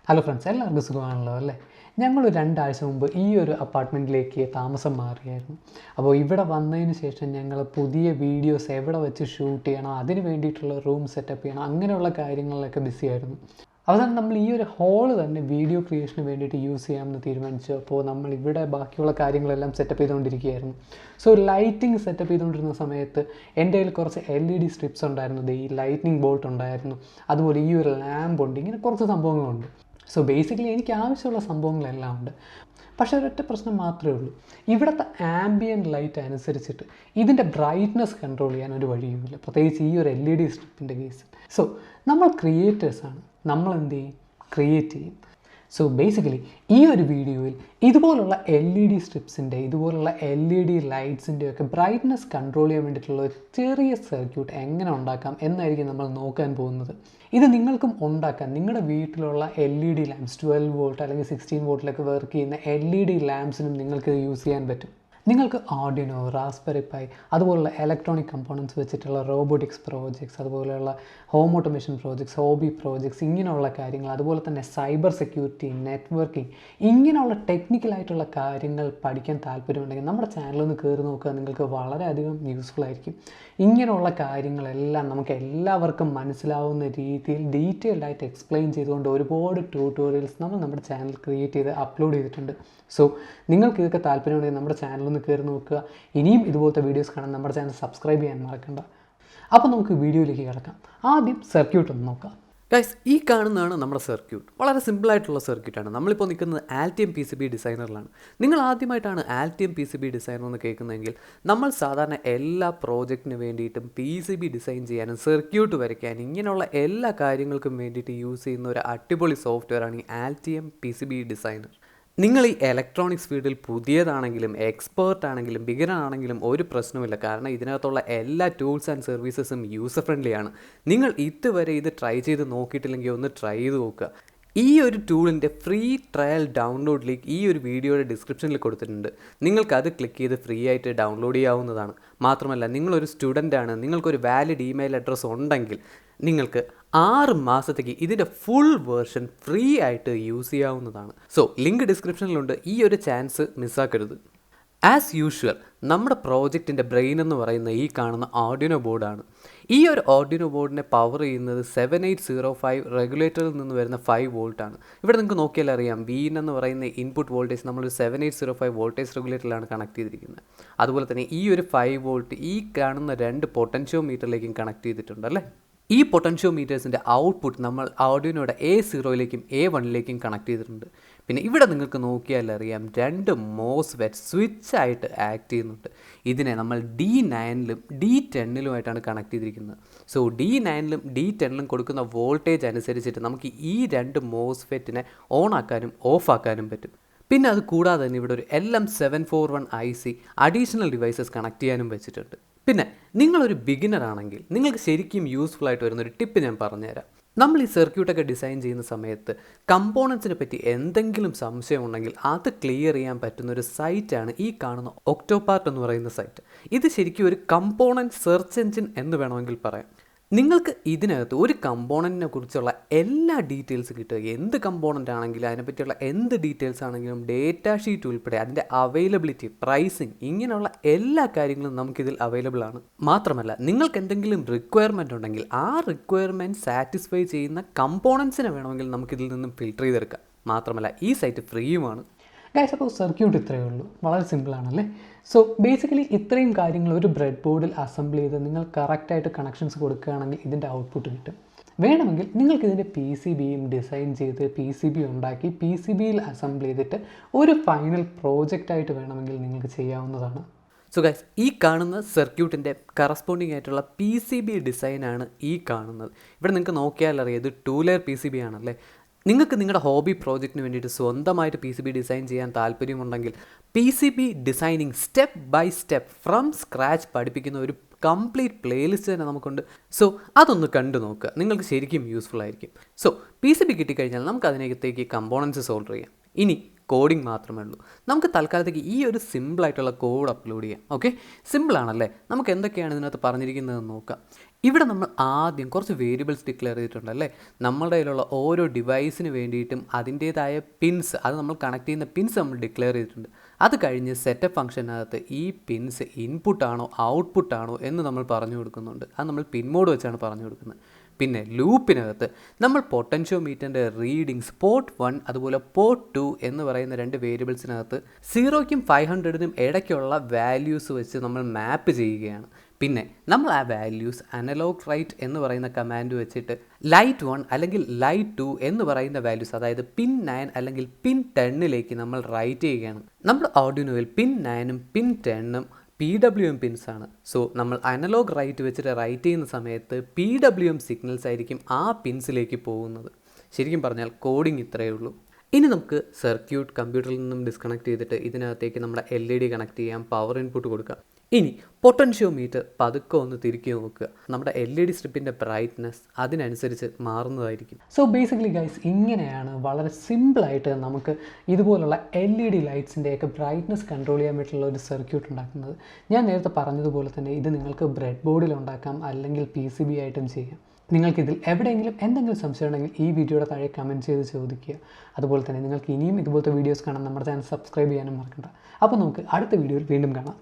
Hello friends, എല്ലാവർക്കും സുഖമാണല്ലോ അല്ലേ? ഞങ്ങൾ 2 ആഴ്ച മുമ്പ് ഈ ഒരു അപ്പാർട്ട്മെൻറ്റിലേക്ക് താമസം മാറിയായിരുന്നു. അപ്പോൾ ഇവിടെ വന്നതിന് ശേഷം ഞങ്ങൾ പുതിയ വീഡിയോസ് എവിടെ വെച്ച് ഷൂട്ട് ചെയ്യണം, അതിന് വേണ്ടിയിട്ടുള്ള റൂം സെറ്റപ്പ് ചെയ്യണം, അങ്ങനെയുള്ള കാര്യങ്ങളിലൊക്കെ ബിസി ആയിരുന്നു. അവസാനം നമ്മൾ ഈ ഒരു ഹോള് തന്നെ വീഡിയോ ക്രിയേഷന് വേണ്ടിയിട്ട് യൂസ് ചെയ്യാമെന്ന് തീരുമാനിച്ചു. അപ്പോൾ നമ്മൾ ഇവിടെ ബാക്കിയുള്ള കാര്യങ്ങളെല്ലാം സെറ്റപ്പ് ചെയ്തുകൊണ്ടിരിക്കുകയായിരുന്നു. സോ ലൈറ്റിംഗ് സെറ്റപ്പ് ചെയ്തുകൊണ്ടിരുന്ന സമയത്ത് എൻ്റെ കയ്യിൽ കുറച്ച് LED സ്ട്രിപ്സ് ഉണ്ടായിരുന്നു, ഈ ലൈറ്റ്നിങ് ബോൾട്ട് ഉണ്ടായിരുന്നു, അതുപോലെ ഈ ഒരു ലാമ്പ് ഉണ്ട്, ഇങ്ങനെ കുറച്ച് സംഭവങ്ങളുണ്ട്. സോ ബേസിക്കലി എനിക്ക് ആവശ്യമുള്ള സംഭവങ്ങളെല്ലാം ഉണ്ട്. പക്ഷേ ഒരൊറ്റ പ്രശ്നം മാത്രമേ ഉള്ളൂ, ഇവിടുത്തെ ആംബിയൻറ്റ് ലൈറ്റ് അനുസരിച്ചിട്ട് ഇതിൻ്റെ ബ്രൈറ്റ്നസ് കൺട്രോൾ ചെയ്യാൻ ഒരു വഴിയുമില്ല, പ്രത്യേകിച്ച് ഈ ഒരു LED സ്ട്രിപ്പിൻ്റെ കേസ്. സോ നമ്മൾ ക്രിയേറ്റേഴ്സാണ്, നമ്മൾ എന്ത് ചെയ്യും? ക്രിയേറ്റ് ചെയ്യും. സോ ബേസിക്കലി ഈ ഒരു വീഡിയോയിൽ ഇതുപോലുള്ള LED സ്ട്രിപ്സിൻ്റെ, ഇതുപോലുള്ള LED ലൈറ്റ്സിൻ്റെ ഒക്കെ ബ്രൈറ്റ്നസ് കൺട്രോൾ ചെയ്യാൻ വേണ്ടിയിട്ടുള്ള ഒരു ചെറിയ സർക്യൂട്ട് എങ്ങനെ ഉണ്ടാക്കാം എന്നായിരിക്കും നമ്മൾ നോക്കാൻ പോകുന്നത്. ഇത് നിങ്ങൾക്കും ഉണ്ടാക്കാം. നിങ്ങളുടെ വീട്ടിലുള്ള LED ലാംപ്സ് 12 വോൾട്ട് അല്ലെങ്കിൽ 16 വോൾട്ടിലൊക്കെ വർക്ക് ചെയ്യുന്ന LED ലാംപ്സിനും നിങ്ങൾക്ക് യൂസ് ചെയ്യാൻ പറ്റും. നിങ്ങൾക്ക് ആർഡിനോ, റാസ്ബെറി പൈ, അതുപോലുള്ള ഇലക്ട്രോണിക് കമ്പോണൻസ് വെച്ചിട്ടുള്ള റോബോട്ടിക്സ് പ്രോജക്ട്സ്, അതുപോലെയുള്ള home automation projects, hobby projects, ഇങ്ങനെയുള്ള കാര്യങ്ങൾ, അതുപോലെ തന്നെ സൈബർ സെക്യൂരിറ്റി, നെറ്റ്വർക്കിംഗ്, ഇങ്ങനെയുള്ള ടെക്നിക്കലായിട്ടുള്ള കാര്യങ്ങൾ പഠിക്കാൻ താല്പര്യമുണ്ടെങ്കിൽ നമ്മുടെ ചാനലൊന്ന് കയറി നോക്കുക. നിങ്ങൾക്ക് വളരെയധികം യൂസ്ഫുൾ ആയിരിക്കും. ഇങ്ങനെയുള്ള കാര്യങ്ങളെല്ലാം നമുക്ക് എല്ലാവർക്കും മനസ്സിലാവുന്ന രീതിയിൽ ഡീറ്റെയിൽഡ് ആയിട്ട് എക്സ്പ്ലെയിൻ ചെയ്തുകൊണ്ട് ഒരുപാട് ട്യൂട്ടോറിയൽസ് നമ്മൾ നമ്മുടെ ചാനൽ ക്രിയേറ്റ് ചെയ്ത് അപ്ലോഡ് ചെയ്തിട്ടുണ്ട്. സോ നിങ്ങൾക്ക് ഇതൊക്കെ താല്പര്യമുണ്ടെങ്കിൽ നമ്മുടെ ചാനലൊന്ന് കയറി നോക്കുക. ഇനിയും ഇതുപോലത്തെ വീഡിയോസ് കാണാൻ നമ്മുടെ ചാനൽ സബ്സ്ക്രൈബ് ചെയ്യാൻ മറക്കണ്ട. അപ്പോൾ നമുക്ക് വീഡിയോയിലേക്ക് കിടക്കാം. ആദ്യം സർക്യൂട്ട് ഒന്ന് നോക്കാം. ഗൈസ്, ഈ കാണുന്നതാണ് നമ്മുടെ സർക്യൂട്ട്. വളരെ സിമ്പിളായിട്ടുള്ള സർക്യൂട്ടാണ്. നമ്മളിപ്പോൾ നിൽക്കുന്നത് ആൽറ്റിയം PCB ഡിസൈനറിലാണ്. നിങ്ങൾ ആദ്യമായിട്ടാണ് ആൽറ്റിയം PCB ഡിസൈനർ എന്ന് കേൾക്കുന്നതെങ്കിൽ, നമ്മൾ സാധാരണ എല്ലാ പ്രോജക്റ്റിന് വേണ്ടിയിട്ടും PCB ഡിസൈൻ ചെയ്യാനും സർക്യൂട്ട് വരയ്ക്കാനും ഇങ്ങനെയുള്ള എല്ലാ കാര്യങ്ങൾക്കും വേണ്ടിയിട്ട് യൂസ് ചെയ്യുന്ന ഒരു അടിപൊളി സോഫ്റ്റ്വെയറാണ് ഈ ആൽറ്റിയം PCB ഡിസൈനർ. നിങ്ങൾ ഈ ഇലക്ട്രോണിക്സ് ഫീൽഡിൽ പുതിയതാണെങ്കിലും എക്സ്പേർട്ട് ആണെങ്കിലും ബിഗിനർ ആണെങ്കിലും ഒരു പ്രശ്നമില്ല. കാരണം ഇതിനകത്തുള്ള എല്ലാ ടൂൾസ് ആൻഡ് സർവീസസും യൂസർ ഫ്രണ്ട്ലിയാണ്. നിങ്ങൾ ഇതുവരെ ഇത് ട്രൈ ചെയ്ത് നോക്കിയിട്ടില്ലെങ്കിൽ ഒന്ന് ട്രൈ ചെയ്ത് നോക്കുക. ഈ ഒരു ടൂളിൻ്റെ ഫ്രീ ട്രയൽ ഡൗൺലോഡ് ലിങ്ക് ഈ ഒരു വീഡിയോയുടെ ഡിസ്ക്രിപ്ഷനിൽ കൊടുത്തിട്ടുണ്ട്. നിങ്ങൾക്കത് ക്ലിക്ക് ചെയ്ത് ഫ്രീ ആയിട്ട് ഡൗൺലോഡ് ചെയ്യാവുന്നതാണ്. മാത്രമല്ല, നിങ്ങളൊരു സ്റ്റുഡൻ്റ് ആണ്, നിങ്ങൾക്കൊരു വാലിഡ് ഇമെയിൽ അഡ്രസ്സ് ഉണ്ടെങ്കിൽ നിങ്ങൾക്ക് 6 മാസത്തേക്ക് ഇതിൻ്റെ ഫുൾ വേർഷൻ ഫ്രീ ആയിട്ട് യൂസ് ചെയ്യാവുന്നതാണ്. സോ ലിങ്ക് ഡിസ്ക്രിപ്ഷനിലുണ്ട്. ഈ ഒരു ചാൻസ് മിസ്സാക്കരുത്. ആസ് യൂഷ്വൽ നമ്മുടെ പ്രോജക്റ്റിൻ്റെ ബ്രെയിൻ എന്ന് പറയുന്ന ഈ കാണുന്ന ആർഡിനോ ബോർഡാണ്. ഈ ഒരു ആർഡിനോ ബോർഡിനെ പവർ ചെയ്യുന്നത് 7805 റെഗുലേറ്ററിൽ നിന്ന് വരുന്ന 5 വോൾട്ടാണ്. ഇവിടെ നിങ്ങൾക്ക് നോക്കിയാൽ അറിയാം, വീൻ എന്ന് പറയുന്ന ഇൻപുട്ട് വോൾട്ടേജ് നമ്മൾ 7805 വോൾട്ടേജ് റെഗുലേറ്ററിലാണ് കണക്ട് ചെയ്തിരിക്കുന്നത്. അതുപോലെ തന്നെ ഈ ഒരു 5 വോൾട്ട് ഈ കാണുന്ന 2 പൊട്ടൻഷ്യോമീറ്ററിലേക്കും കണക്ട് ചെയ്തിട്ടുണ്ട് അല്ലേ. ഈ പൊട്ടൻഷ്യോമീറ്റേഴ്സിൻ്റെ ഔട്ട്പുട്ട് നമ്മൾ ആർഡിനോയുടെ A0യിലേക്കും A1ലേക്കും കണക്ട് ചെയ്തിട്ടുണ്ട്. പിന്നെ ഇവിടെ നിങ്ങൾക്ക് നോക്കിയാൽ അറിയാം, 2 MOSFET സ്വിച്ചായിട്ട് ആക്ട് ചെയ്യുന്നുണ്ട്. ഇതിനെ നമ്മൾ D9ലും D10ലുമായിട്ടാണ് കണക്ട് ചെയ്തിരിക്കുന്നത്. സോ D9ലും D10ലും കൊടുക്കുന്ന വോൾട്ടേജ് അനുസരിച്ചിട്ട് നമുക്ക് ഈ 2 MOSFETനെ ഓൺ ആക്കാനും ഓഫ് ആക്കാനും പറ്റും. പിന്നെ അത് കൂടാതെ തന്നെ ഇവിടെ ഒരു LM741 IC additional devices connect ചെയ്യാനും വെച്ചിട്ടുണ്ട്. പിന്നെ നിങ്ങളൊരു ബിഗിനർ ആണെങ്കിൽ നിങ്ങൾക്ക് ശരിക്കും യൂസ്ഫുൾ ആയിട്ട് വരുന്നൊരു ടിപ്പ് ഞാൻ പറഞ്ഞുതരാം. നമ്മൾ ഈ സർക്യൂട്ടൊക്കെ ഡിസൈൻ ചെയ്യുന്ന സമയത്ത് കമ്പോണൻസിനെ പറ്റി എന്തെങ്കിലും സംശയം ഉണ്ടെങ്കിൽ അത് ക്ലിയർ ചെയ്യാൻ പറ്റുന്ന ഒരു സൈറ്റാണ് ഈ കാണുന്ന ഒക്ടോപാർട്ട് എന്ന് പറയുന്ന സൈറ്റ്. ഇത് ശരിക്കും ഒരു കമ്പോണൻറ്റ് സെർച്ച് എഞ്ചിൻ എന്ന് വേണമെങ്കിൽ പറയാം. നിങ്ങൾക്ക് ഇതിനകത്ത് ഒരു കമ്പോണൻറ്റിനെ കുറിച്ചുള്ള എല്ലാ ഡീറ്റെയിൽസ് കിട്ടുക. എന്ത് കമ്പോണൻ്റ് ആണെങ്കിലും അതിനെപ്പറ്റിയുള്ള എന്ത് ഡീറ്റെയിൽസ് ആണെങ്കിലും ഡേറ്റ ഷീറ്റ് ഉൾപ്പെടെ അതിൻ്റെ അവൈലബിലിറ്റി, പ്രൈസിങ്, ഇങ്ങനെയുള്ള എല്ലാ കാര്യങ്ങളും നമുക്കിതിൽ അവൈലബിൾ ആണ്. മാത്രമല്ല, നിങ്ങൾക്ക് എന്തെങ്കിലും റിക്വയർമെൻറ്റ് ഉണ്ടെങ്കിൽ ആ റിക്വയർമെൻറ്റ് സാറ്റിസ്ഫൈ ചെയ്യുന്ന കമ്പോണൻസിനെ വേണമെങ്കിൽ നമുക്കിതിൽ നിന്നും ഫിൽട്ടർ ചെയ്തെടുക്കാം. മാത്രമല്ല, ഈ സൈറ്റ് ഫ്രീയുമാണ്. ഗൈസ്, അപ്പോൾ സർക്യൂട്ട് ഇത്രയേ ഉള്ളൂ, വളരെ സിമ്പിളാണല്ലേ. സോ ബേസിക്കലി ഇത്രയും കാര്യങ്ങൾ ഒരു ബ്രെഡ് ബോർഡിൽ അസംബിൾ ചെയ്ത് നിങ്ങൾ കറക്റ്റായിട്ട് കണക്ഷൻസ് കൊടുക്കുകയാണെങ്കിൽ ഇതിൻ്റെ ഔട്ട്പുട്ട് കിട്ടും. വേണമെങ്കിൽ നിങ്ങൾക്ക് ഇതിൻ്റെ PCBയും ഡിസൈൻ ചെയ്ത് PCB ഉണ്ടാക്കി PCBയിൽ അസംബിൾ ചെയ്തിട്ട് ഒരു ഫൈനൽ പ്രോജക്റ്റായിട്ട് വേണമെങ്കിൽ നിങ്ങൾക്ക് ചെയ്യാവുന്നതാണ്. സോ ഗൈസ്, ഈ കാണുന്ന സർക്യൂട്ടിൻ്റെ കറസ്പോണ്ടിങ് ആയിട്ടുള്ള PCB ഡിസൈനാണ് ഈ കാണുന്നത്. ഇവിടെ നിങ്ങൾക്ക് നോക്കിയാൽ അറിയാം, ഇത് 2 ലെയർ PCB ആണല്ലേ. നിങ്ങൾക്ക് നിങ്ങളുടെ ഹോബി പ്രോജക്റ്റിന് വേണ്ടിയിട്ട് സ്വന്തമായിട്ട് PCB ഡിസൈൻ ചെയ്യാൻ താല്പര്യമുണ്ടെങ്കിൽ PCB designing step by step from scratch പഠിപ്പിക്കുന്ന ഒരു കംപ്ലീറ്റ് പ്ലേലിസ്റ്റ് തന്നെ നമുക്കുണ്ട്. സോ അതൊന്ന് കണ്ടു നോക്കുക, നിങ്ങൾക്ക് ശരിക്കും യൂസ്ഫുൾ ആയിരിക്കും. സോ PCB കിട്ടിക്കഴിഞ്ഞാൽ നമുക്ക് അതിനകത്തേക്ക് കമ്പോണൻസ് സോൾഡർ ചെയ്യാം. ഇനി കോഡിങ് മാത്രമേ ഉള്ളൂ. നമുക്ക് തൽക്കാലത്തേക്ക് ഈ ഒരു സിമ്പിളായിട്ടുള്ള കോഡ് അപ്ലോഡ് ചെയ്യാം. ഓക്കെ, സിമ്പിളാണല്ലേ. നമുക്ക് എന്തൊക്കെയാണ് ഇതിനകത്ത് പറഞ്ഞിരിക്കുന്നതെന്ന് നോക്കാം. ഇവിടെ നമ്മൾ ആദ്യം കുറച്ച് വേരിയബിൾസ് ഡിക്ലെയർ ചെയ്തിട്ടുണ്ട് അല്ലേ. നമ്മുടെ കയ്യിലുള്ള ഓരോ ഡിവൈസിന് വേണ്ടിയിട്ടും അതിൻ്റേതായ പിൻസ്, അത് നമ്മൾ കണക്ട് ചെയ്യുന്ന പിൻസ് നമ്മൾ ഡിക്ലെയർ ചെയ്തിട്ടുണ്ട്. അത് കഴിഞ്ഞ് സെറ്റപ്പ് ഫംഗ്ഷനകത്ത് ഈ പിൻസ് ഇൻപുട്ടാണോ ഔട്ട്പുട്ടാണോ എന്ന് നമ്മൾ പറഞ്ഞു കൊടുക്കുന്നുണ്ട്. അത് നമ്മൾ പിൻ മോഡ് വെച്ചാണ് പറഞ്ഞു കൊടുക്കുന്നത്. പിന്നെ ലൂപ്പിനകത്ത് നമ്മൾ പൊട്ടൻഷ്യോമീറ്ററിൻ്റെ റീഡിങ്സ് പോർട്ട് 1 അതുപോലെ പോർട്ട് 2 എന്ന് പറയുന്ന 2 വേരിയബിൾസിനകത്ത് 0ക്കും 500നും ഇടയ്ക്കുള്ള വാല്യൂസ് വെച്ച് നമ്മൾ മാപ്പ് ചെയ്യുകയാണ്. പിന്നെ നമ്മൾ ആ വാല്യൂസ് അനലോഗ് റൈറ്റ് എന്ന് പറയുന്ന കമാൻഡ് വെച്ചിട്ട് ലൈറ്റ് 1 അല്ലെങ്കിൽ ലൈറ്റ് 2 എന്ന് പറയുന്ന വാല്യൂസ്, അതായത് പിൻ 9 അല്ലെങ്കിൽ പിൻ 10ലേക്ക് നമ്മൾ റൈറ്റ് ചെയ്യുകയാണ്. നമ്മൾ ആർഡിനോയിൽ പിൻ 9ഉം പിൻ 10ഉം PWM പിൻസാണ്. സോ നമ്മൾ അനലോഗ് റൈറ്റ് വെച്ചിട്ട് റൈറ്റ് ചെയ്യുന്ന സമയത്ത് PWM സിഗ്നൽസ് ആയിരിക്കും ആ പിൻസിലേക്ക് പോകുന്നത്. ശരിക്കും പറഞ്ഞാൽ കോഡിങ് ഇത്രയേ ഉള്ളൂ. ഇനി നമുക്ക് സർക്യൂട്ട് കമ്പ്യൂട്ടറിൽ നിന്നും ഡിസ്കണക്ട് ചെയ്തിട്ട് ഇതിനകത്തേക്ക് നമ്മുടെ LED കണക്ട് ചെയ്യാം, പവർ ഇൻപുട്ട് കൊടുക്കാം. ഇനി പൊട്ടൻഷ്യോമീറ്റർ പതുക്കെ ഒന്ന് തിരിക്കി നോക്കുക. നമ്മുടെ LED സ്ട്രിപ്പിൻ്റെ ബ്രൈറ്റ്നസ് അതിനനുസരിച്ച് മാറുന്നതായിരിക്കും. സോ ബേസിക്കലി ഗൈസ്, ഇങ്ങനെയാണ് വളരെ സിമ്പിളായിട്ട് നമുക്ക് ഇതുപോലുള്ള LED ലൈറ്റ്സിൻ്റെയൊക്കെ ബ്രൈറ്റ്നസ് കൺട്രോൾ ചെയ്യാൻ പറ്റുള്ള ഒരു സർക്യൂട്ട് ഉണ്ടാക്കുന്നത്. ഞാൻ നേരത്തെ പറഞ്ഞതുപോലെ തന്നെ ഇത് നിങ്ങൾക്ക് ബ്രെഡ് ബോർഡിൽ ഉണ്ടാക്കാം, അല്ലെങ്കിൽ PCB ആയിട്ടും ചെയ്യാം. നിങ്ങൾക്കിതിൽ എവിടെയെങ്കിലും എന്തെങ്കിലും സംശയം ഉണ്ടെങ്കിൽ ഈ വീഡിയോയുടെ താഴെ കമൻറ്റ് ചെയ്ത് ചോദിക്കുക. അതുപോലെ തന്നെ നിങ്ങൾക്ക് ഇനിയും ഇതുപോലത്തെ വീഡിയോസ് കാണാൻ നമ്മുടെ ചാനൽ സബ്സ്ക്രൈബ് ചെയ്യാനും മറക്കണ്ട. അപ്പോൾ നമുക്ക് അടുത്ത വീഡിയോയിൽ വീണ്ടും കാണാം.